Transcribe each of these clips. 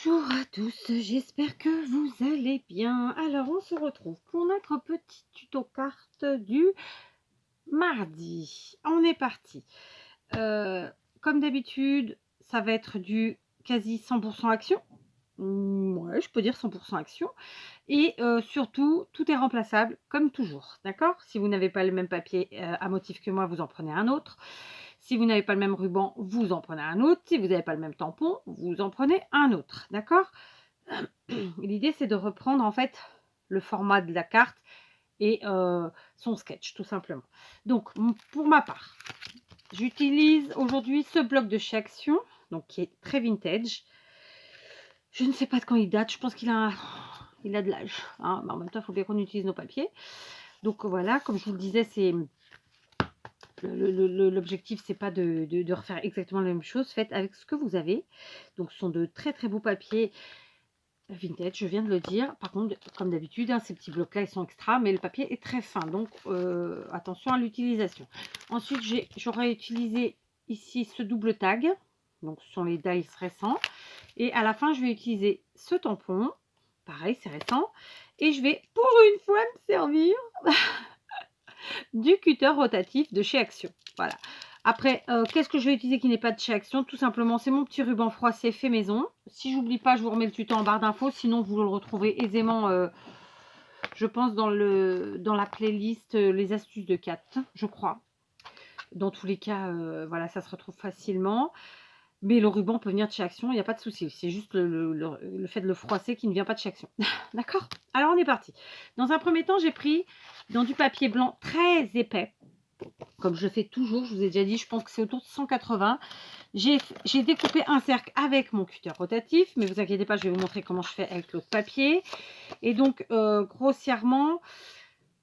Bonjour à tous, j'espère que vous allez bien. Alors, on se retrouve pour notre petit tuto carte du mardi. On est parti. Comme d'habitude, ça va être du quasi 100% action. Ouais, je peux dire 100% action. Et surtout, tout est remplaçable comme toujours. D'accord? Si vous n'avez pas le même papier à motif que moi, vous en prenez un autre. Si vous n'avez pas le même ruban, vous en prenez un autre. Si vous n'avez pas le même tampon, vous en prenez un autre. D'accord? L'idée, c'est de reprendre en fait le format de la carte et son sketch, tout simplement. Donc, pour ma part, j'utilise aujourd'hui ce bloc de chez Action, donc qui est très vintage. Je ne sais pas de quand il date, je pense qu'il a de l'âge. Hein. Mais en même temps, il faut bien qu'on utilise nos papiers. Donc voilà, comme je vous le disais, c'est l'objectif, c'est pas de refaire exactement la même chose. Faites avec ce que vous avez. Donc, ce sont de très très beaux papiers vintage, je viens de le dire. Par contre, comme d'habitude, hein, ces petits blocs là ils sont extra, mais le papier est très fin, donc attention à l'utilisation. Ensuite, j'aurais utilisé ici ce double tag, donc ce sont les dies récents, et à la fin je vais utiliser ce tampon, pareil c'est récent, et je vais pour une fois me servir du cutter rotatif de chez Action. Voilà. Après, qu'est-ce que je vais utiliser qui n'est pas de chez Action? Tout simplement, c'est mon petit ruban froissé fait maison. Si j'oublie pas, je vous remets le tuto en barre d'infos. Sinon, vous le retrouvez aisément, je pense, dans la playlist les astuces de Kat, je crois. Dans tous les cas, voilà, ça se retrouve facilement. Mais le ruban peut venir de chez Action, il n'y a pas de souci. C'est juste le fait de le froisser qui ne vient pas de chez Action. D'accord? Alors, on est parti. Dans un premier temps, j'ai pris dans du papier blanc très épais. Comme je fais toujours, je vous ai déjà dit, je pense que c'est autour de 180. J'ai découpé un cercle avec mon cutter rotatif, mais vous inquiétez pas, je vais vous montrer comment je fais avec l'autre papier. Et donc, grossièrement,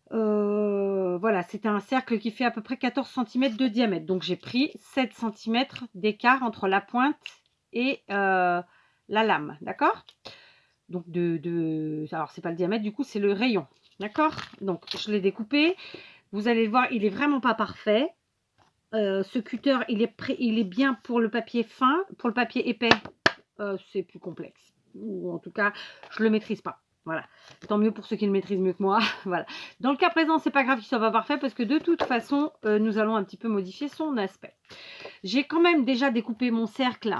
voilà, c'était un cercle qui fait à peu près 14 cm de diamètre. Donc, j'ai pris 7 cm d'écart entre la pointe et la lame, d'accord? Donc, alors, c'est pas le diamètre, du coup, c'est le rayon, d'accord? Donc, je l'ai découpé. Vous allez le voir, il est vraiment pas parfait. Ce cutter, il est bien pour le papier fin. Pour le papier épais, c'est plus complexe. Ou en tout cas, je le maîtrise pas. Voilà. Tant mieux pour ceux qui le maîtrisent mieux que moi. Voilà. Dans le cas présent, c'est pas grave qu'il soit pas parfait parce que de toute façon, nous allons un petit peu modifier son aspect. J'ai quand même déjà découpé mon cercle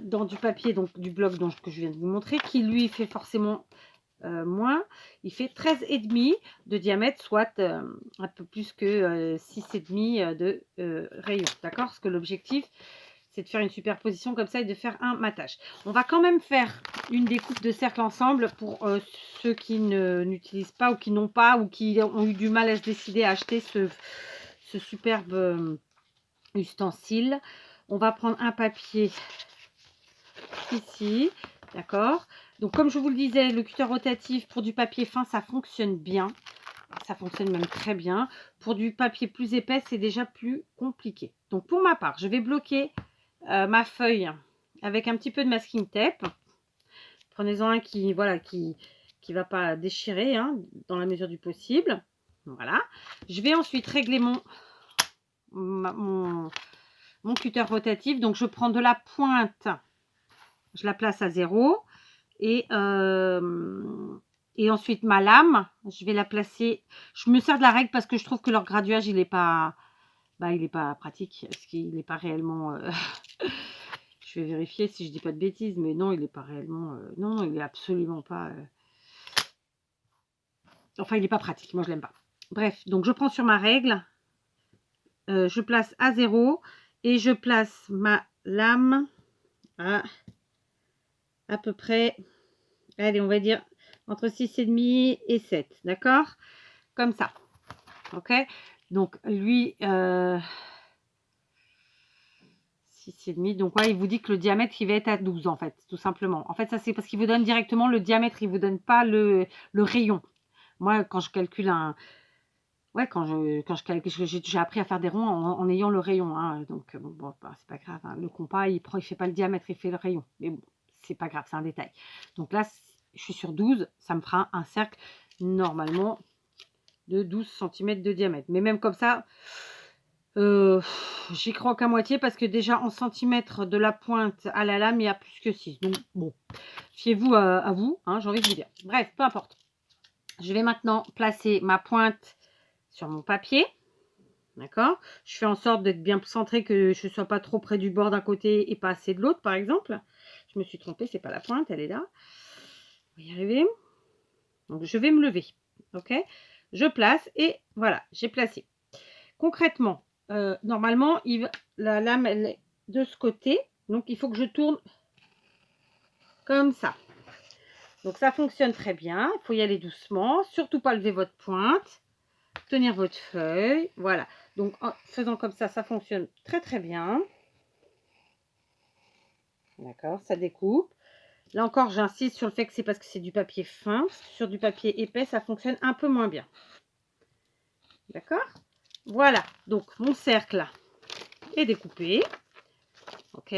dans du papier, donc du bloc que je viens de vous montrer, qui lui fait forcément moins. Il fait 13,5 de diamètre, soit un peu plus que 6,5 de rayon. D'accord? Parce que l'objectif, c'est de faire une superposition comme ça et de faire un matage. On va quand même faire une découpe de cercle ensemble pour ceux qui n'utilisent pas ou qui n'ont pas ou qui ont eu du mal à se décider à acheter ce superbe ustensile. On va prendre un papier ici, d'accord? Donc, comme je vous le disais, le cutter rotatif pour du papier fin, ça fonctionne bien. Ça fonctionne même très bien. Pour du papier plus épais, c'est déjà plus compliqué. Donc, pour ma part, je vais bloquer ma feuille avec un petit peu de masking tape. Prenez-en un qui, voilà, qui va pas déchirer, hein, dans la mesure du possible. Voilà. Je vais ensuite régler mon cutter rotatif. Donc, je prends de la pointe. Je la place à 0. Et ensuite, ma lame, je vais la placer. Je me sers de la règle parce que je trouve que leur graduage, il n'est pas, il est pas pratique. Parce qu'il n'est pas réellement. Je vais vérifier si je dis pas de bêtises, mais non, il n'est pas réellement. Non, il est absolument pas. Enfin, il n'est pas pratique. Moi, je l'aime pas. Bref, donc je prends sur ma règle. Je place à 0 et je place ma lame à peu près. Allez, on va dire entre 6,5 et 7, d'accord? Comme ça, ok? Donc, lui, 6,5, donc ouais, il vous dit que le diamètre, il va être à 12, en fait, tout simplement. En fait, ça, c'est parce qu'il vous donne directement le diamètre, il ne vous donne pas le rayon. Moi, quand je calcule un... Ouais, quand je calcule, j'ai appris à faire des ronds en ayant le rayon, hein, donc bon, c'est pas grave, hein. Le compas, il fait pas le diamètre, il fait le rayon. Mais bon, c'est pas grave, c'est un détail. Donc là, je suis sur 12, ça me fera un cercle normalement de 12 cm de diamètre. Mais même comme ça, J'y crois qu'à moitié parce que déjà en centimètres de la pointe à la lame, il y a plus que 6. Donc bon, fiez-vous à vous, hein, j'ai envie de vous dire. Bref, peu importe. Je vais maintenant placer ma pointe sur mon papier. D'accord? Je fais en sorte d'être bien centré, que je ne sois pas trop près du bord d'un côté et pas assez de l'autre, par exemple. Je me suis trompée, c'est pas la pointe, elle est là. On va y arriver. Donc je vais me lever. Ok? Je place et voilà, j'ai placé. Concrètement, normalement, la lame, elle est de ce côté. Donc, il faut que je tourne comme ça. Donc, ça fonctionne très bien. Il faut y aller doucement. Surtout pas lever votre pointe. Tenir votre feuille. Voilà. Donc, en faisant comme ça fonctionne très, très bien. D'accord, ça découpe. Là encore, j'insiste sur le fait que c'est parce que c'est du papier fin. Sur du papier épais, ça fonctionne un peu moins bien. D'accord? Voilà. Donc, mon cercle est découpé. Ok?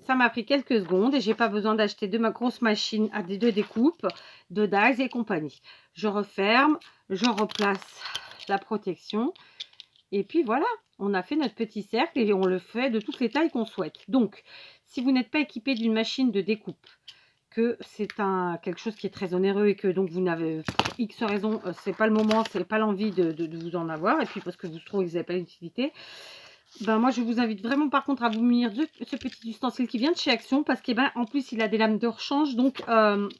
Ça m'a pris quelques secondes et j'ai pas besoin d'acheter de ma grosse machine à des deux découpes, de dies et compagnie. Je referme, je replace la protection et puis voilà, on a fait notre petit cercle et on le fait de toutes les tailles qu'on souhaite. Donc, si vous n'êtes pas équipé d'une machine de découpe, que c'est quelque chose qui est très onéreux et que donc vous n'avez X raison, c'est pas le moment, c'est pas l'envie de vous en avoir, et puis parce que vous trouvez que vous n'avez pas l'utilité, ben moi je vous invite vraiment par contre à vous munir de ce petit ustensile qui vient de chez Action, parce qu'en en plus il a des lames de rechange, donc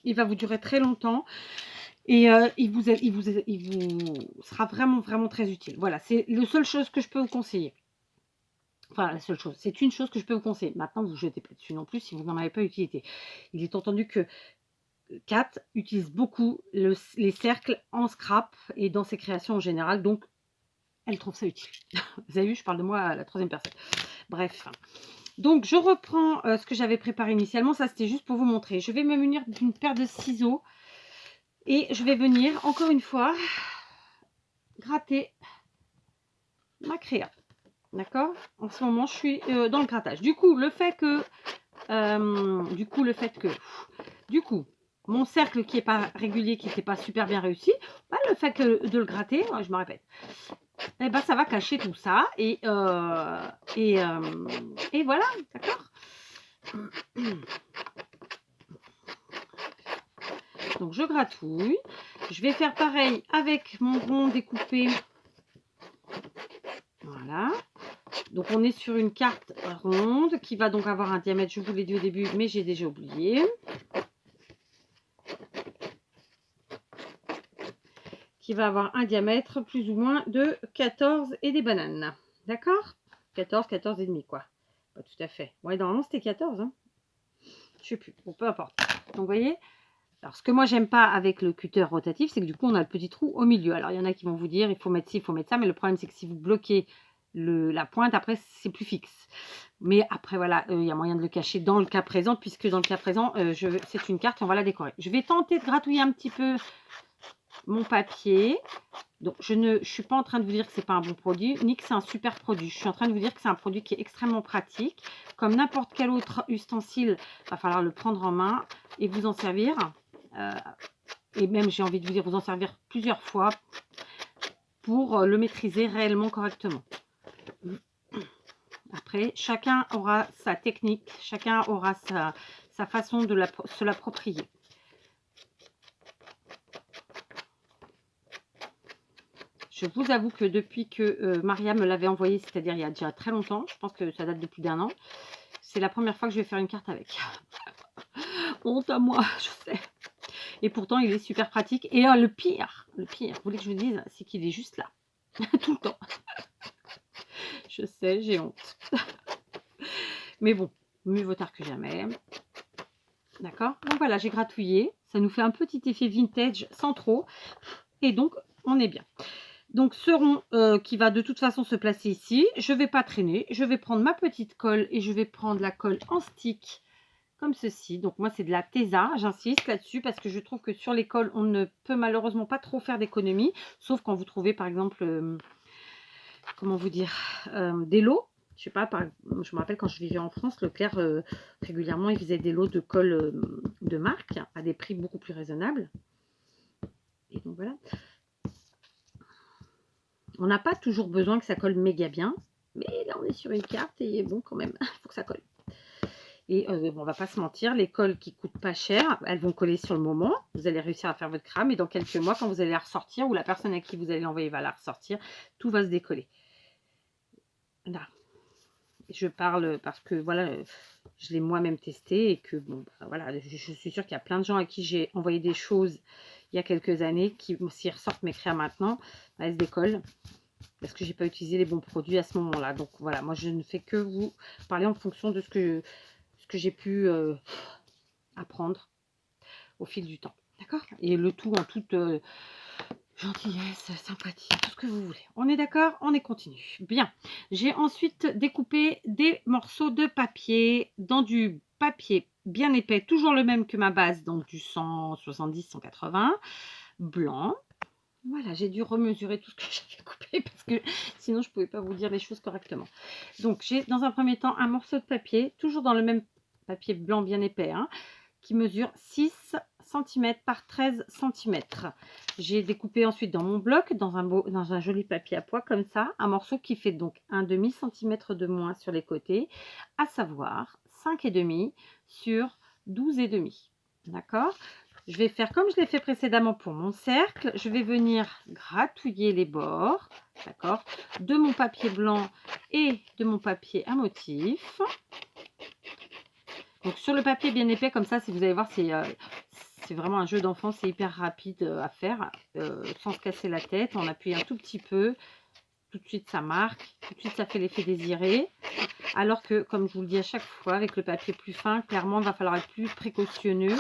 il va vous durer très longtemps et il vous sera vraiment très utile. Voilà, c'est la seule chose que je peux vous conseiller. Enfin, la seule chose, c'est une chose que je peux vous conseiller. Maintenant, vous ne jetez pas dessus non plus si vous n'en avez pas utilité. Il est entendu que Kat utilise beaucoup les cercles en scrap et dans ses créations en général, donc elle trouve ça utile. Vous avez vu, je parle de moi à la troisième personne. Bref. Donc, je reprends ce que j'avais préparé initialement. Ça, c'était juste pour vous montrer. Je vais me munir d'une paire de ciseaux. Et je vais venir, encore une fois, gratter ma créa. D'accord? En ce moment, je suis dans le grattage. Du coup, le fait que... mon cercle qui n'est pas régulier, qui n'était pas super bien réussi, bah, le fait de le gratter, je me répète, eh ben, ça va cacher tout ça. Et voilà, d'accord? Donc, je gratouille. Je vais faire pareil avec mon rond découpé. Voilà. Donc, on est sur une carte ronde qui va donc avoir un diamètre, je vous l'ai dit au début, mais j'ai déjà oublié. Qui va avoir un diamètre plus ou moins de 14 et des bananes. D'accord? 14, 14 et demi, quoi. Pas tout à fait. Ouais, normalement, c'était 14. Hein. Je sais plus. Bon, peu importe. Donc, vous voyez, alors, ce que moi, j'aime pas avec le cutter rotatif, c'est que du coup, on a le petit trou au milieu. Alors, il y en a qui vont vous dire, il faut mettre ci, il faut mettre ça. Mais le problème, c'est que si vous bloquez la pointe, après, c'est plus fixe. Mais après, voilà, il y a moyen de le cacher dans le cas présent, puisque dans le cas présent, c'est une carte et on va la décorer. Je vais tenter de gratouiller un petit peu mon papier. Donc, je ne suis pas en train de vous dire que c'est pas un bon produit, ni que c'est un super produit. Je suis en train de vous dire que c'est un produit qui est extrêmement pratique. Comme n'importe quel autre ustensile, il va falloir le prendre en main et vous en servir. Et même, j'ai envie de vous dire, vous en servir plusieurs fois pour le maîtriser réellement correctement. Après, chacun aura sa technique, chacun aura sa façon de se l'approprier. Je vous avoue que depuis que Maria me l'avait envoyé, c'est-à-dire il y a déjà très longtemps, je pense que ça date de plus d'1 an, c'est la première fois que je vais faire une carte avec. Honte à moi, je sais. Et pourtant, il est super pratique. Et le pire, vous voulez que je vous dise, c'est qu'il est juste là, tout le temps. Je sais, j'ai honte. Mais bon, mieux vaut tard que jamais. D'accord? Donc voilà, j'ai gratouillé. Ça nous fait un petit effet vintage sans trop. Et donc, on est bien. Donc, ce rond qui va de toute façon se placer ici, je ne vais pas traîner. Je vais prendre ma petite colle et je vais prendre la colle en stick comme ceci. Donc, moi, c'est de la Tesa. J'insiste là-dessus parce que je trouve que sur les colles, on ne peut malheureusement pas trop faire d'économie. Sauf quand vous trouvez, par exemple, comment vous dire, des lots. Je sais pas, je me rappelle quand je vivais en France, Leclerc, régulièrement, il faisait des lots de colle de marque à des prix beaucoup plus raisonnables. Et donc, voilà. On n'a pas toujours besoin que ça colle méga bien. Mais là, on est sur une carte et bon, quand même, il faut que ça colle. Et on va pas se mentir, les colles qui coûtent pas cher, elles vont coller sur le moment. Vous allez réussir à faire votre crame et dans quelques mois, quand vous allez la ressortir ou la personne à qui vous allez l'envoyer va la ressortir, tout va se décoller. Là, je parle parce que voilà, je l'ai moi-même testé et que bon, voilà, je suis sûre qu'il y a plein de gens à qui j'ai envoyé des choses il y a quelques années qui, s'ils ressortent mes crèmes maintenant, elles se décollent parce que j'ai pas utilisé les bons produits à ce moment-là. Donc voilà, moi je ne fais que vous parler en fonction de ce que j'ai pu apprendre au fil du temps. D'accord? Et le tout en toute gentillesse, sympathie, tout ce que vous voulez. On est d'accord? On est continu. Bien. J'ai ensuite découpé des morceaux de papier dans du papier bien épais, toujours le même que ma base, donc du 170-180 blanc. Voilà, j'ai dû remesurer tout ce que j'avais coupé parce que sinon je ne pouvais pas vous dire les choses correctement. Donc j'ai dans un premier temps un morceau de papier, toujours dans le même papier blanc bien épais, hein, qui mesure 6 cm par 13 cm. J'ai découpé ensuite dans mon bloc, dans un joli papier à pois comme ça, un morceau qui fait donc un demi-centimètre de moins sur les côtés, à savoir 5,5 sur 12,5. D'accord? Je vais faire comme je l'ai fait précédemment pour mon cercle. Je vais venir gratouiller les bords, d'accord, de mon papier blanc et de mon papier à motif. Donc sur le papier bien épais comme ça, si vous allez voir, c'est vraiment un jeu d'enfant, c'est hyper rapide à faire, sans se casser la tête. On appuie un tout petit peu, tout de suite ça marque, tout de suite ça fait l'effet désiré. Alors que, comme je vous le dis à chaque fois, avec le papier plus fin, clairement, il va falloir être plus précautionneux.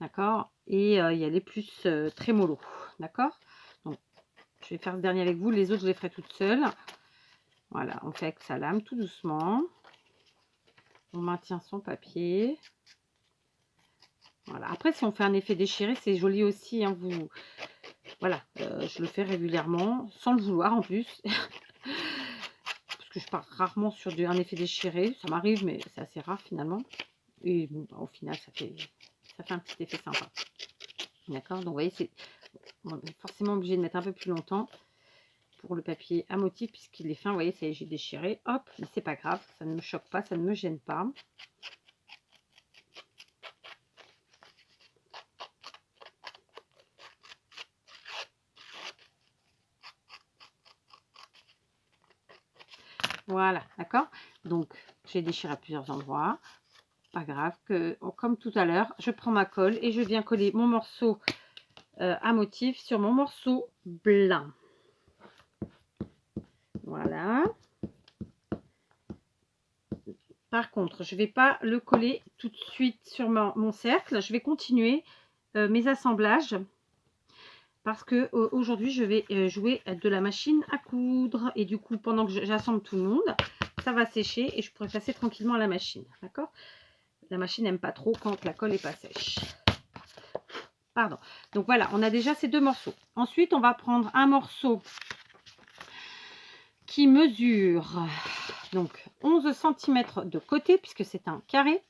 D'accord? Et y aller plus trémolo. D'accord? Donc, je vais faire le dernier avec vous. Les autres, je les ferai toutes seules. Voilà, on fait avec sa lame tout doucement. On maintient son papier. Voilà. Après, si on fait un effet déchiré, c'est joli aussi. Hein, voilà, je le fais régulièrement, sans le vouloir en plus. Parce que je pars rarement sur un effet déchiré. Ça m'arrive, mais c'est assez rare finalement. Et bon, au final, ça fait un petit effet sympa. D'accord? Donc, vous voyez, c'est forcément obligé de mettre un peu plus longtemps pour le papier à motif puisqu'il est fin. Vous voyez, ça y est, j'ai déchiré. Hop, mais c'est pas grave, ça ne me choque pas, ça ne me gêne pas. Voilà, d'accord? Donc, j'ai déchiré à plusieurs endroits. Pas grave, comme tout à l'heure, je prends ma colle et je viens coller mon morceau à motif sur mon morceau blanc. Voilà. Par contre, je ne vais pas le coller tout de suite sur mon cercle. Je vais continuer mes assemblages parce que aujourd'hui, je vais jouer de la machine à coudre. Et du coup, pendant que j'assemble tout le monde, ça va sécher et je pourrai passer tranquillement à la machine. D'accord? La machine n'aime pas trop quand la colle n'est pas sèche. Pardon. Donc voilà, on a déjà ces deux morceaux. Ensuite, on va prendre un morceau qui mesure donc 11 cm de côté puisque c'est un carré.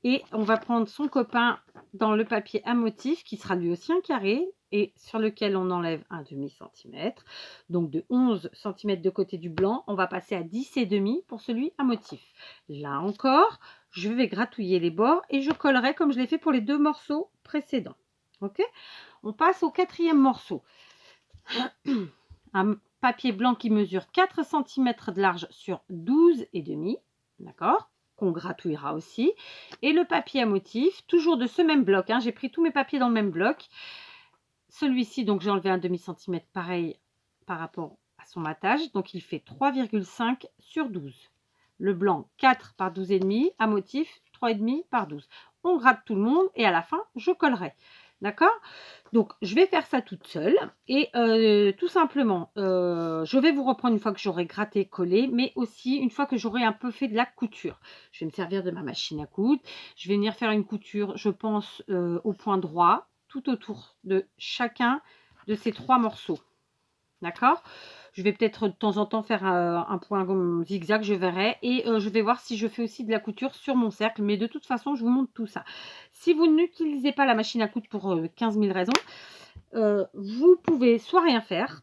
Et on va prendre son copain dans le papier à motif qui sera lui aussi un carré et sur lequel on enlève un demi-centimètre. Donc de 11 cm de côté du blanc, on va passer à 10,5 pour celui à motif. Là encore, je vais gratouiller les bords et je collerai comme je l'ai fait pour les deux morceaux précédents. Ok? On passe au quatrième morceau. Un papier blanc qui mesure 4 cm de large sur 12,5. D'accord? Qu'on gratouillera aussi. Et le papier à motif, toujours de ce même bloc. Hein, j'ai pris tous mes papiers dans le même bloc. Celui-ci, donc j'ai enlevé un demi-centimètre pareil par rapport à son matage. Donc il fait 3,5 sur 12. Le blanc 4 par 12,5. À motif 3,5 par 12. On gratte tout le monde et à la fin, je collerai. D'accord? Donc, je vais faire ça toute seule. Et tout simplement, je vais vous reprendre une fois que j'aurai gratté, collé, mais aussi une fois que j'aurai un peu fait de la couture. Je vais me servir de ma machine à coudre. Je vais venir faire une couture, je pense, au point droit, tout autour de chacun de ces trois morceaux. D'accord? Je vais peut-être de temps en temps faire un point zigzag, je verrai. Et je vais voir si je fais aussi de la couture sur mon cercle. Mais de toute façon, je vous montre tout ça. Si vous n'utilisez pas la machine à coudre pour 15 000 raisons, vous pouvez soit rien faire,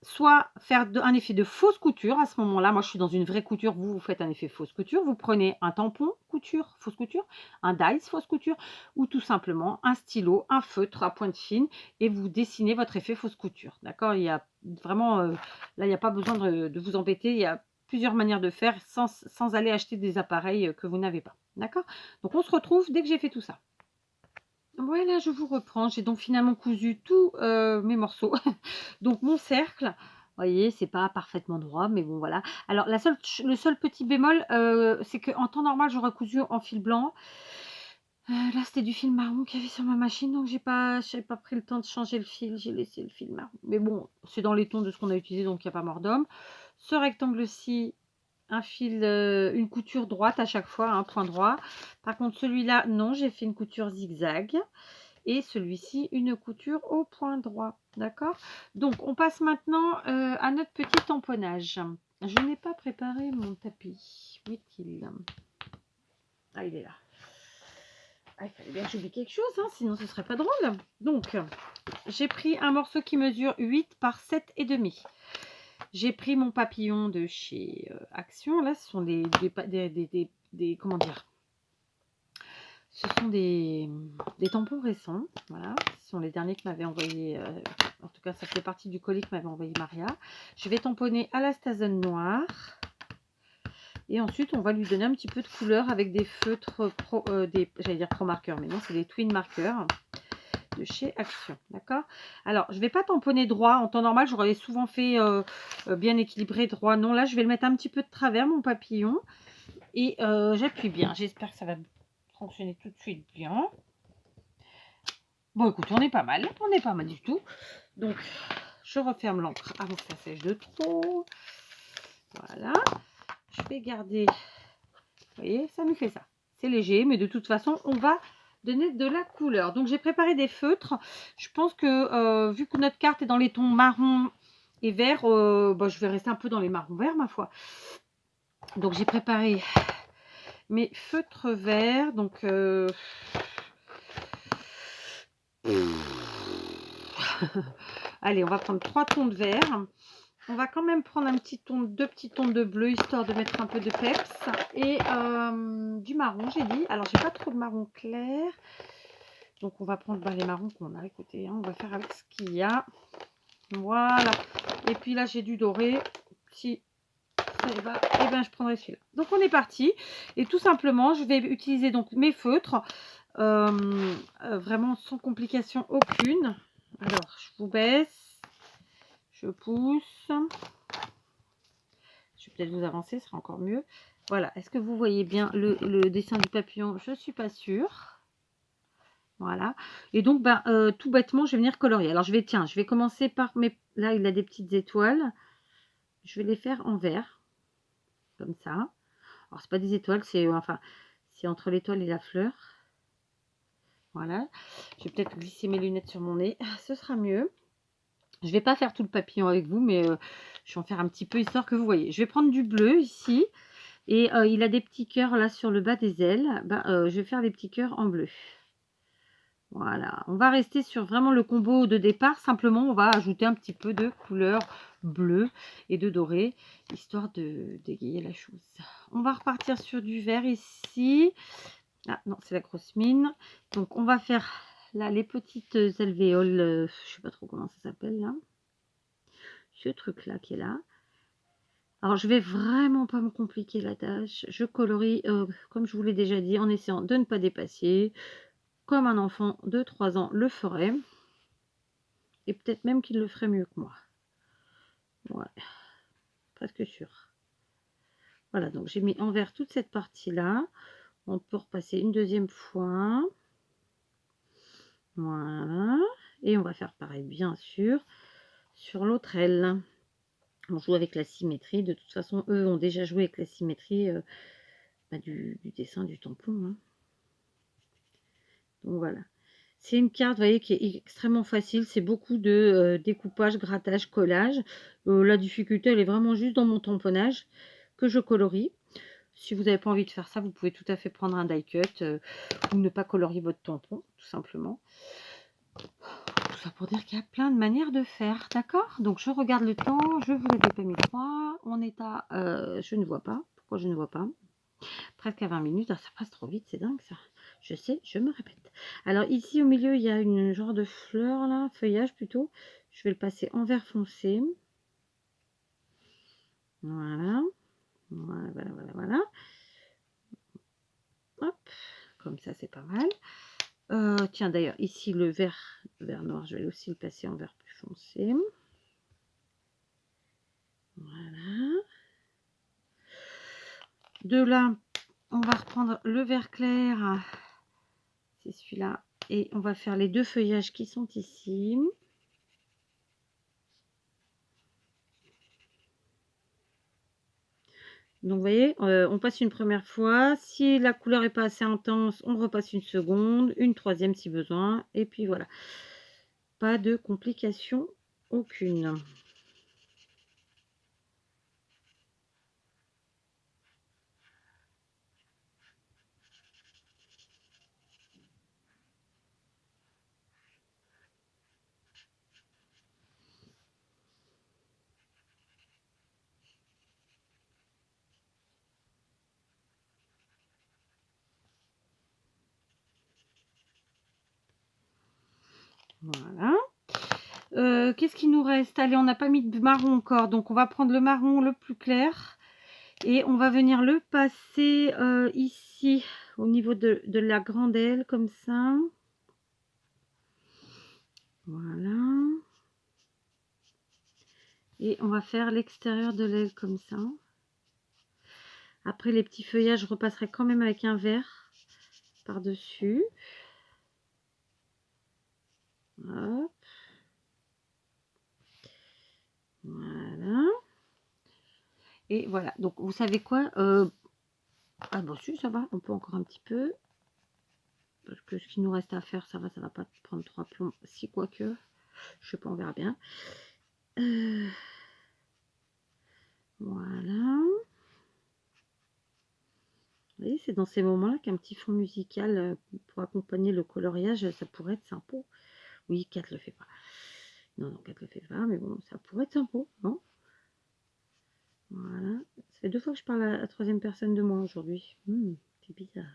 soit faire un effet de fausse couture. À ce moment-là, moi je suis dans une vraie couture, vous faites un effet fausse couture. Vous prenez un tampon couture, fausse couture, un dies fausse couture, ou tout simplement un stylo, un feutre à pointe fine, et vous dessinez votre effet fausse couture. D'accord? Il y a vraiment, là il n'y a pas besoin de vous embêter, il y a plusieurs manières de faire sans aller acheter des appareils que vous n'avez pas. D'accord? Donc on se retrouve dès que j'ai fait tout ça. Voilà, je vous reprends. J'ai donc finalement cousu tous mes morceaux. Donc mon cercle, vous voyez, c'est pas parfaitement droit, mais bon voilà. Alors le seul petit bémol, c'est qu'en temps normal, j'aurais cousu en fil blanc. Là, c'était du fil marron qu'il y avait sur ma machine, donc j'avais pas pris le temps de changer le fil. J'ai laissé le fil marron. Mais bon, c'est dans les tons de ce qu'on a utilisé, donc il n'y a pas mort d'homme. Ce rectangle-ci, un fil, une couture droite à chaque fois, un point droit. Par contre, celui-là, non, j'ai fait une couture zigzag. Et celui-ci, une couture au point droit. D'accord? Donc, on passe maintenant à notre petit tamponnage. Je n'ai pas préparé mon tapis. Où est-il? Ah, il est là. Ah, il fallait bien que j'oublie quelque chose, hein, sinon ce serait pas drôle. Donc, j'ai pris un morceau qui mesure 8 par 7,5. J'ai pris mon papillon de chez Action. Là, ce sont comment dire? Ce sont des tampons récents. Voilà, ce sont les derniers que m'avait envoyé. En tout cas, ça fait partie du colis que m'avait envoyé Maria. Je vais tamponner à la Stazone noire. Et ensuite, on va lui donner un petit peu de couleur avec des feutres j'allais dire pro marqueurs, mais non, c'est des twin marqueurs de chez Action. D'accord? Alors, je ne vais pas tamponner droit. En temps normal, j'aurais souvent fait bien équilibré droit. Non, là, je vais le mettre un petit peu de travers, mon papillon. Et j'appuie bien. J'espère que ça va fonctionner tout de suite bien. Bon, écoute, on est pas mal du tout. Donc, je referme l'encre avant que ça sèche de trop. Voilà. Je vais garder, vous voyez, ça nous fait ça. C'est léger, mais de toute façon, on va donner de la couleur. Donc, j'ai préparé des feutres. Je pense que, vu que notre carte est dans les tons marron et vert, bah, je vais rester un peu dans les marrons verts, ma foi. Donc, j'ai préparé mes feutres verts. Donc, allez, on va prendre 3 tons de vert. On va quand même prendre deux petits tons de bleu, histoire de mettre un peu de peps. Et du marron, j'ai dit. Alors, j'ai pas trop de marron clair. Donc, on va prendre les marrons qu'on a. Écoutez, hein, on va faire avec ce qu'il y a. Voilà. Et puis là, j'ai du doré. Si ça va, et ben, je prendrai celui-là. Donc, on est parti. Et tout simplement, je vais utiliser donc mes feutres. Vraiment sans complication aucune. Alors, je vous baisse. Je pousse. Je vais peut-être vous avancer, ce sera encore mieux. Voilà, est-ce que vous voyez bien le dessin du papillon? Je ne suis pas sûre. Voilà. Et donc, tout bêtement, je vais venir colorier. Alors, je vais commencer par mes... Là, il a des petites étoiles. Je vais les faire en vert. Comme ça. Alors, c'est pas des étoiles, c'est c'est entre l'étoile et la fleur. Voilà. Je vais peut-être glisser mes lunettes sur mon nez. Ce sera mieux. Je ne vais pas faire tout le papillon avec vous, mais je vais en faire un petit peu, histoire que vous voyez. Je vais prendre du bleu ici. Et il a des petits cœurs là sur le bas des ailes. Je vais faire des petits cœurs en bleu. Voilà. On va rester sur vraiment le combo de départ. Simplement, on va ajouter un petit peu de couleur bleue et de doré, histoire de dégayer la chose. On va repartir sur du vert ici. Ah non, c'est la grosse mine. Donc, on va faire là les petites alvéoles. Je ne sais pas trop comment ça s'appelle là. Ce truc-là qui est là. Alors, je vais vraiment pas me compliquer la tâche. Je colorie, comme je vous l'ai déjà dit, en essayant de ne pas dépasser, comme un enfant de 3 ans le ferait. Et peut-être même qu'il le ferait mieux que moi. Ouais, presque sûr. Voilà, donc j'ai mis en vert toute cette partie-là. On peut repasser une deuxième fois. Voilà. Et on va faire pareil, bien sûr, sur l'autre aile. On joue avec la symétrie. De toute façon, eux ont déjà joué avec la symétrie du dessin du tampon. Hein. Donc voilà. C'est une carte, vous voyez, qui est extrêmement facile. C'est beaucoup de découpage, grattage, collage. La difficulté, elle est vraiment juste dans mon tamponnage que je colorie. Si vous n'avez pas envie de faire ça, vous pouvez tout à fait prendre un die cut ou ne pas colorier votre tampon, tout simplement. tout ça pour dire qu'il y a plein de manières de faire, d'accord? Donc je regarde le temps, je vous ai pas mis 3, on est à, je ne vois pas, pourquoi je ne vois pas? Presque à 20 minutes, ah, ça passe trop vite, c'est dingue ça. Je sais, je me répète. Alors ici au milieu, il y a une genre de fleur là, feuillage plutôt. Je vais le passer en vert foncé. Voilà, voilà, voilà, voilà, voilà. Hop, comme ça c'est pas mal. Tiens d'ailleurs, ici le vert noir, je vais aussi le passer en vert plus foncé. Voilà. De là, on va reprendre le vert clair. C'est celui-là. Et on va faire les deux feuillages qui sont ici. Donc, vous voyez, on passe une première fois. Si la couleur n'est pas assez intense, on repasse une seconde, une troisième si besoin. Et puis voilà. Pas de complication aucune. Voilà. Qu'est-ce qui nous reste? Allez, on n'a pas mis de marron encore. Donc, on va prendre le marron le plus clair. Et on va venir le passer ici, au niveau de la grande aile, comme ça. Voilà. Et on va faire l'extérieur de l'aile comme ça. Après les petits feuillages, je repasserai quand même avec un vert par-dessus. Hop. Voilà. Et voilà. Donc, vous savez quoi? Ah bon, si, ça va. On peut encore un petit peu. Parce que ce qu'il nous reste à faire, ça va pas prendre 3 plombs. Si, quoique. Je sais pas, on verra bien. Voilà. Vous voyez, c'est dans ces moments-là qu'un petit fond musical pour accompagner le coloriage, ça pourrait être sympa. Oui, Kat le fait pas. Non, non, Kat le fait pas, mais bon, ça pourrait être sympa, non? Voilà. Ça fait 2 fois que je parle à la troisième personne de moi aujourd'hui. C'est bizarre.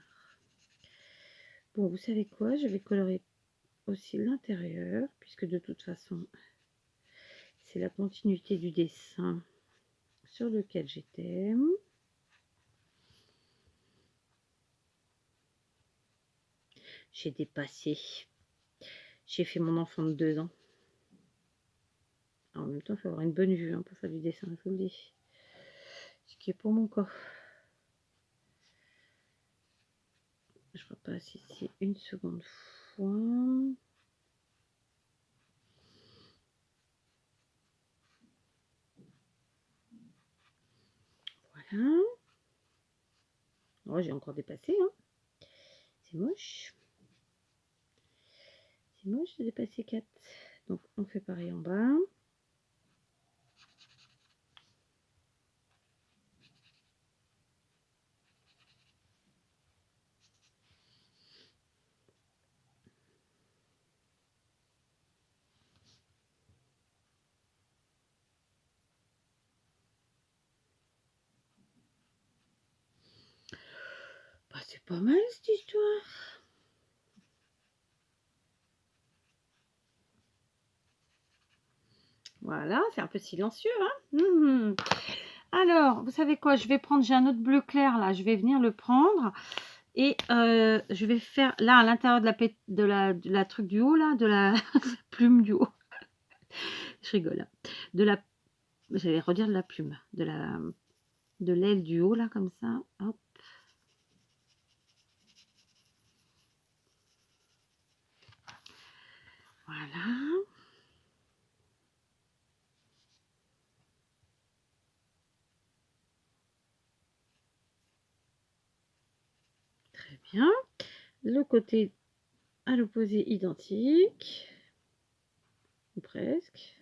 Bon, vous savez quoi? Je vais colorer aussi l'intérieur, puisque de toute façon, c'est la continuité du dessin sur lequel j'étais. J'ai dépassé. J'ai fait mon enfant de 2 ans. Alors, en même temps, il faut avoir une bonne vue pour faire du dessin, je vous le dis. Ce qui est pour mon cas. Je repasse ici une seconde fois. Voilà. Oh, j'ai encore dépassé. Hein. C'est moche. C'est moche, j'ai dépassé 4. Donc, on fait pareil en bas. Bah, c'est pas mal cette histoire. Voilà, c'est un peu silencieux. Hein. Alors, vous savez quoi? Je vais prendre, j'ai un autre bleu clair là. Je vais venir le prendre. Et je vais faire là à l'intérieur de la truc du haut là, de la plume du haut. Je rigole. Hein. J'allais redire de la plume, de l'aile du haut là comme ça. Hop. Voilà. Très bien. Le côté à l'opposé identique. Ou presque.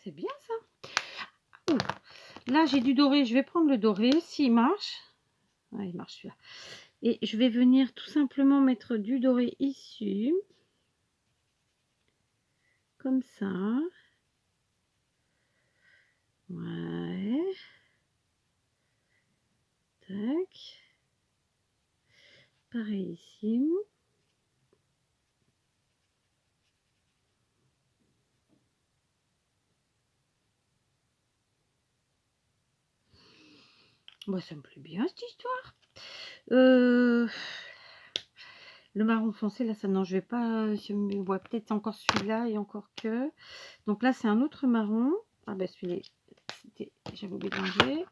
c'est bien ça. Ouh. Là, j'ai du doré. Je vais prendre le doré, s'il marche. Ouais, il marche celui-là. Et je vais venir tout simplement mettre du doré ici. Comme ça. Ouais. Tac. Pareil ici. Bon, ça me plaît bien cette histoire. Le marron foncé, là, ça, non, je vais pas. Je me vois peut-être encore celui-là et encore que. Donc là, c'est un autre marron. Ah ben celui-là, j'avais oublié d'enlever.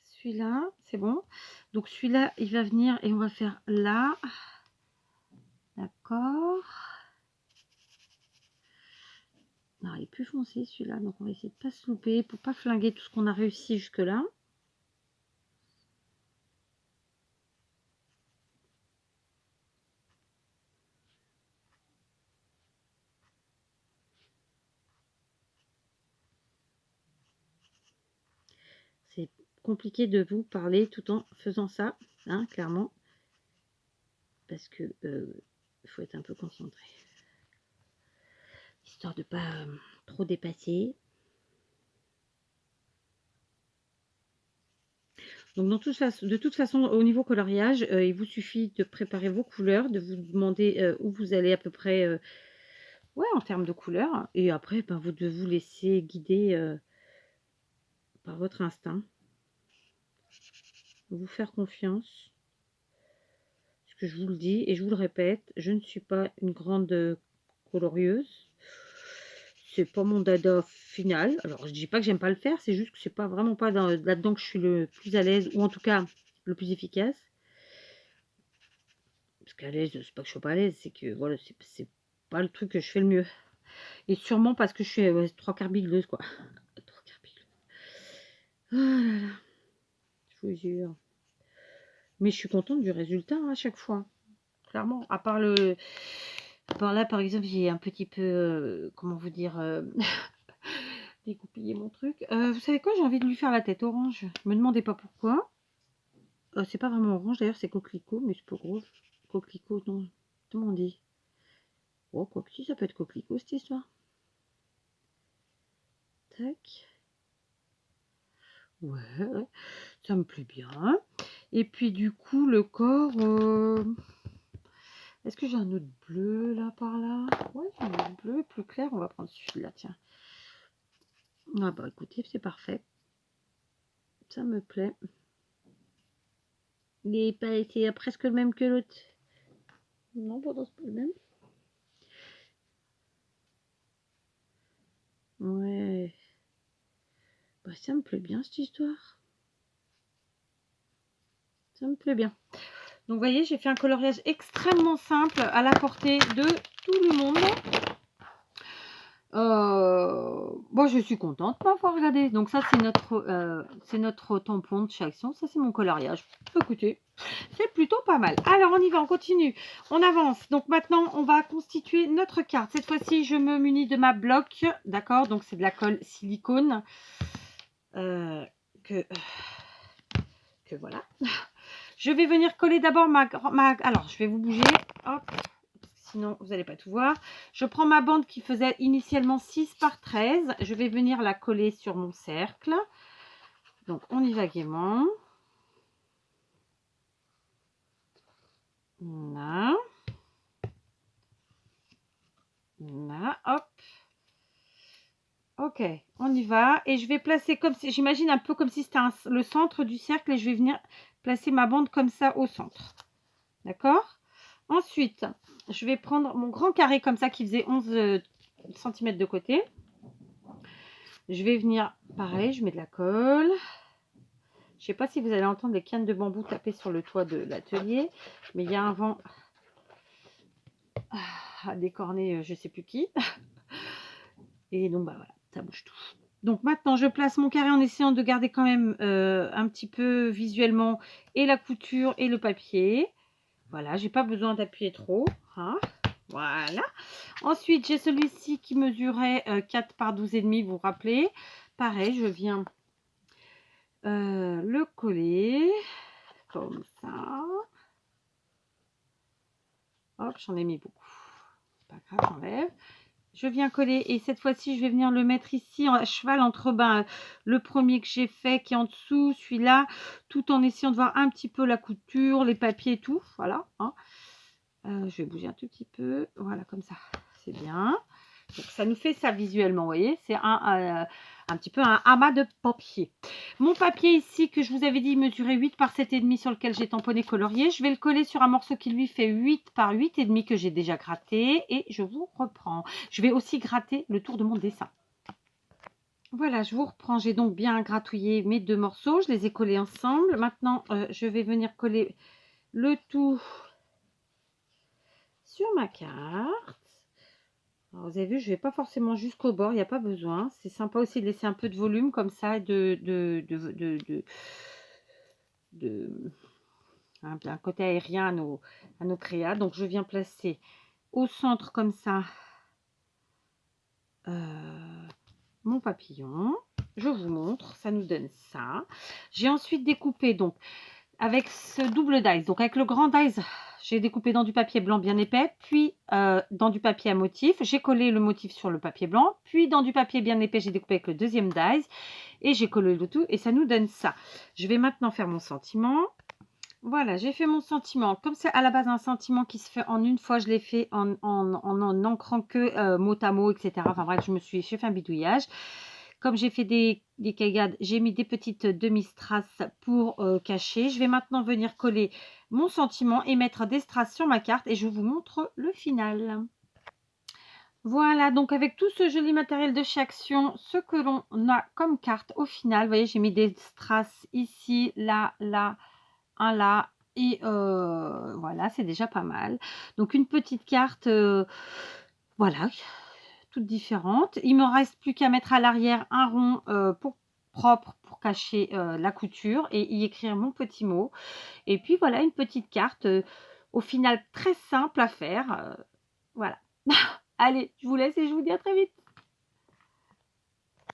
Celui-là, c'est bon. Donc celui-là, il va venir et on va faire là. D'accord. Non, il est plus foncé celui-là, donc on va essayer de pas se louper pour pas flinguer tout ce qu'on a réussi jusque-là. C'est compliqué de vous parler tout en faisant ça, hein, clairement. Parce que faut être un peu concentré. Histoire de pas trop dépasser. Donc de toute façon, au niveau coloriage, il vous suffit de préparer vos couleurs, de vous demander où vous allez à peu près ouais, en termes de couleurs. Et après, ben, vous de vous laisser guider par votre instinct. Vous faire confiance. Parce que je vous le dis et je vous le répète, je ne suis pas une grande colorieuse. C'est pas mon dada final. Alors, je dis pas que j'aime pas le faire, c'est juste que c'est pas vraiment pas là-dedans que je suis le plus à l'aise, ou en tout cas le plus efficace. Parce qu'à l'aise, c'est pas que je sois pas à l'aise, c'est que voilà, c'est pas le truc que je fais le mieux. Et sûrement parce que je suis trois quarts bigleuse, quoi. Trois quarts bigleuse. Oh là là, je vous jure. Mais je suis contente du résultat à chaque fois. Clairement, à part le. Par là, par exemple, j'ai un petit peu, comment vous dire, dégoupillé mon truc. Vous savez quoi, j'ai envie de lui faire la tête orange. Me demandez pas pourquoi. C'est pas vraiment orange, d'ailleurs, c'est coquelicot, mais c'est pas gros. Coquelicot, non. Comment on dit? Oh, quoi que si, ça peut être coquelicot, cette histoire. Tac. Ouais, ça me plaît bien. Et puis, du coup, le corps... Est-ce que j'ai un autre bleu, là, par là? Ouais, j'ai un autre bleu plus clair. On va prendre celui-là, tiens. Ah bah, écoutez, c'est parfait. Ça me plaît. Il est pas été presque le même que l'autre. Non, pourtant c'est pas le même. Ouais. Bah, ça me plaît bien cette histoire. Ça me plaît bien. Donc vous voyez, j'ai fait un coloriage extrêmement simple à la portée de tout le monde. Bon, je suis contente de m'avoir regardé. Donc ça, c'est notre tampon de chez Action. Ça, c'est mon coloriage. Écoutez, c'est plutôt pas mal. Alors, on y va, on continue. On avance. Donc maintenant, on va constituer notre carte. Cette fois-ci, je me munis de ma bloc. D'accord? Donc, c'est de la colle silicone. Que voilà. Je vais venir coller d'abord alors, je vais vous bouger. Hop. Sinon, vous n'allez pas tout voir. Je prends ma bande qui faisait initialement 6 par 13. Je vais venir la coller sur mon cercle. Donc, on y va gaiement. Là. Là, hop. Ok, on y va. Et je vais placer comme si, j'imagine un peu comme si c'était le centre du cercle. Et je vais venir placer ma bande comme ça au centre. D'accord? Ensuite, je vais prendre mon grand carré comme ça qui faisait 11 cm de côté. Je vais venir, pareil, je mets de la colle. Je ne sais pas si vous allez entendre les cannes de bambou taper sur le toit de l'atelier, mais il y a un vent à décorner, je ne sais plus qui. Et donc, bah voilà, ça bouge tout. Donc maintenant, je place mon carré en essayant de garder quand même un petit peu visuellement et la couture et le papier. Voilà, j'ai pas besoin d'appuyer trop. Hein. Voilà. Ensuite, j'ai celui-ci qui mesurait 4 par 12,5, vous vous rappelez. Pareil, je viens le coller comme ça. Hop, j'en ai mis beaucoup. C'est pas grave, j'enlève. Je viens coller et cette fois-ci, je vais venir le mettre ici à cheval entre le premier que j'ai fait qui est en dessous, celui-là, tout en essayant de voir un petit peu la couture, les papiers et tout. Voilà. Hein. Je vais bouger un tout petit peu. Voilà, comme ça. C'est bien. Donc, ça nous fait ça visuellement, vous voyez. C'est un petit peu un amas de papier. Mon papier ici, que je vous avais dit, mesurait 8 par 7,5 sur lequel j'ai tamponné colorié. Je vais le coller sur un morceau qui lui fait 8 par 8,5 que j'ai déjà gratté. Et je vous reprends. Je vais aussi gratter le tour de mon dessin. Voilà, je vous reprends. J'ai donc bien gratouillé mes deux morceaux. Je les ai collés ensemble. Maintenant, je vais venir coller le tout sur ma carte. Alors, vous avez vu, je ne vais pas forcément jusqu'au bord, il n'y a pas besoin. C'est sympa aussi de laisser un peu de volume comme ça, un côté aérien à nos créas. Donc, je viens placer au centre comme ça mon papillon. Je vous montre, ça nous donne ça. J'ai ensuite découpé donc avec ce double dice, donc avec le grand dice, j'ai découpé dans du papier blanc bien épais, puis dans du papier à motif. J'ai collé le motif sur le papier blanc, puis dans du papier bien épais, j'ai découpé avec le deuxième dice et j'ai collé le tout et ça nous donne ça. Je vais maintenant faire mon sentiment. Voilà, j'ai fait mon sentiment. Comme c'est à la base un sentiment qui se fait en une fois, je l'ai fait en ancrant que mot à mot, etc. Enfin bref, j'ai fait un bidouillage. Comme j'ai fait des caillades, j'ai mis des petites demi-strass pour cacher. Je vais maintenant venir coller mon sentiment et mettre des strass sur ma carte et je vous montre le final. Voilà, donc avec tout ce joli matériel de chez Action, ce que l'on a comme carte au final, vous voyez, j'ai mis des strass ici, là, là, un là, et voilà, c'est déjà pas mal. Donc une petite carte, voilà, toutes différentes. Il me reste plus qu'à mettre à l'arrière un rond propre pour cacher la couture et y écrire mon petit mot. Et puis voilà, une petite carte au final très simple à faire. Voilà. Allez, je vous laisse et je vous dis à très vite.